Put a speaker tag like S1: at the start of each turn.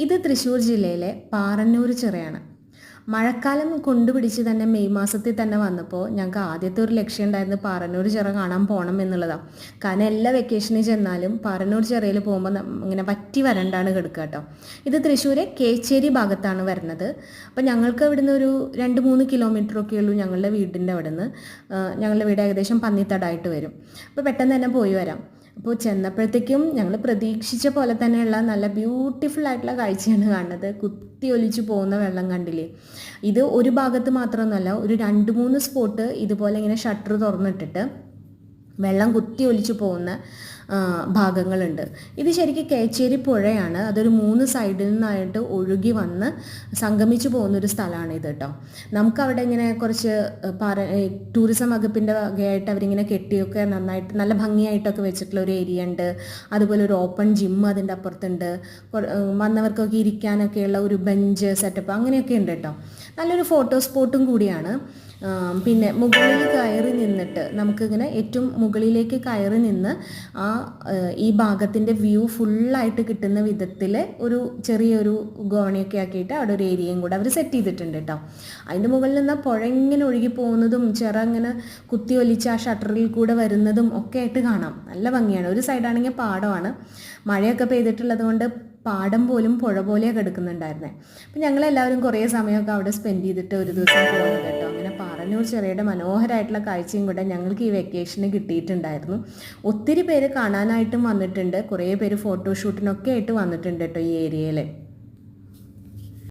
S1: ഇത് തൃശ്ശൂർ ജില്ലയിലെ പാറന്നൂർ ചിറയാണ്. മഴക്കാലം കൊണ്ടുപിടിച്ച് തന്നെ മെയ് മാസത്തിൽ തന്നെ വന്നപ്പോൾ ഞങ്ങൾക്ക് ആദ്യത്തെ ഒരു ലക്ഷ്യം ഉണ്ടായിരുന്നു പാറന്നൂർ ചിറ കാണാൻ പോകണം എന്നുള്ളതാണ്. കാരണം എല്ലാ വെക്കേഷനിൽ ചെന്നാലും പാറന്നൂർ ചിറയിൽ പോകുമ്പോൾ ഇങ്ങനെ വറ്റി വരണ്ടാണ് കിടക്കുക കേട്ടോ. ഇത് തൃശ്ശൂർ കേച്ചേരി ഭാഗത്താണ് വരുന്നത്. അപ്പോൾ ഞങ്ങൾക്ക് ഇവിടുന്ന് ഒരു 2-3 കിലോമീറ്ററൊക്കെ ഉള്ളൂ ഞങ്ങളുടെ വീടിൻ്റെ അവിടെ നിന്ന്. ഞങ്ങളുടെ വീട് ഏകദേശം പന്നിത്തടായിട്ട് വരും. അപ്പോൾ പെട്ടെന്ന് തന്നെ പോയി വരാം. അപ്പോൾ ചെന്നപ്പോഴത്തേക്കും ഞങ്ങൾ പ്രതീക്ഷിച്ച പോലെ തന്നെയുള്ള നല്ല ബ്യൂട്ടിഫുൾ ആയിട്ടുള്ള കാഴ്ചയാണ് കാണുന്നത്. കുത്തി ഒലിച്ചു പോകുന്ന വെള്ളം കണ്ടില്ലേ. ഇത് ഒരു ഭാഗത്ത് മാത്രമൊന്നുമല്ല, ഒരു 2-3 സ്പോട്ട് ഇതുപോലെ ഇങ്ങനെ ഷട്ടർ തുറന്നിട്ടിട്ട് വെള്ളം കുത്തി ഒലിച്ചു പോകുന്ന ഭാഗങ്ങളുണ്ട്. ഇത് ശരിക്കും കേച്ചേരി പുഴയാണ്. അതൊരു 3 സൈഡിൽ നിന്നായിട്ട് ഒഴുകി വന്ന് സംഗമിച്ചു പോകുന്നൊരു സ്ഥലമാണ് ഇത് കേട്ടോ. നമുക്കവിടെ ഇങ്ങനെ കുറച്ച് ടൂറിസം വകുപ്പിൻ്റെ വകയായിട്ട് അവരിങ്ങനെ കെട്ടിയൊക്കെ നന്നായിട്ട് നല്ല ഭംഗിയായിട്ടൊക്കെ വെച്ചിട്ടുള്ള ഒരു ഏരിയ ഉണ്ട്. അതുപോലെ ഒരു ഓപ്പൺ ജിം അതിൻ്റെ അപ്പുറത്തുണ്ട്. വന്നവർക്കൊക്കെ ഇരിക്കാനൊക്കെയുള്ള ഒരു ബെഞ്ച് സെറ്റപ്പ് അങ്ങനെയൊക്കെ ഉണ്ട് കേട്ടോ. നല്ലൊരു ഫോട്ടോ സ്പോട്ടും കൂടിയാണ്. പിന്നെ മുകളിൽ കയറി നിന്നിട്ട് നമുക്കിങ്ങനെ ഏറ്റവും മുകളിലേക്ക് കയറി നിന്ന് ഈ ഭാഗത്തിൻ്റെ വ്യൂ ഫുള്ളായിട്ട് കിട്ടുന്ന വിധത്തിൽ ഒരു ചെറിയൊരു ഗോവണിയൊക്കെ ആക്കിയിട്ട് അവിടെ ഒരു ഏരിയയും കൂടെ അവർ സെറ്റ് ചെയ്തിട്ടുണ്ട് കേട്ടോ. അതിൻ്റെ മുകളിൽ നിന്ന് പുഴ ഇങ്ങനെ ഒഴുകി പോകുന്നതും ചിറ ഇങ്ങനെ കുത്തി ഒലിച്ച് ആ ഷട്ടറിൽ കൂടെ വരുന്നതും ഒക്കെ ആയിട്ട് കാണാം. നല്ല ഭംഗിയാണ്. ഒരു സൈഡാണെങ്കിൽ പാടമാണ്. മഴയൊക്കെ പെയ്തിട്ടുള്ളത് കൊണ്ട് പാടം പോലും പുഴ പോലെയാണ് കിടക്കുന്നുണ്ടായിരുന്നത്. അപ്പം ഞങ്ങളെല്ലാവരും കുറേ സമയമൊക്കെ അവിടെ സ്പെൻഡ് ചെയ്തിട്ട് ഒരു ദിവസം പോകുന്നത് കേട്ടോ. അങ്ങനെ പാറന്നൂർ ചിറയുടെ മനോഹരമായിട്ടുള്ള കാഴ്ചയും കൂടെ ഞങ്ങൾക്ക് ഈ വെക്കേഷന് കിട്ടിയിട്ടുണ്ടായിരുന്നു. ഒത്തിരി പേര് കാണാനായിട്ടും വന്നിട്ടുണ്ട്. കുറേ പേര് ഫോട്ടോഷൂട്ടിനൊക്കെ ആയിട്ട് വന്നിട്ടുണ്ട് കേട്ടോ ഈ ഏരിയയിൽ.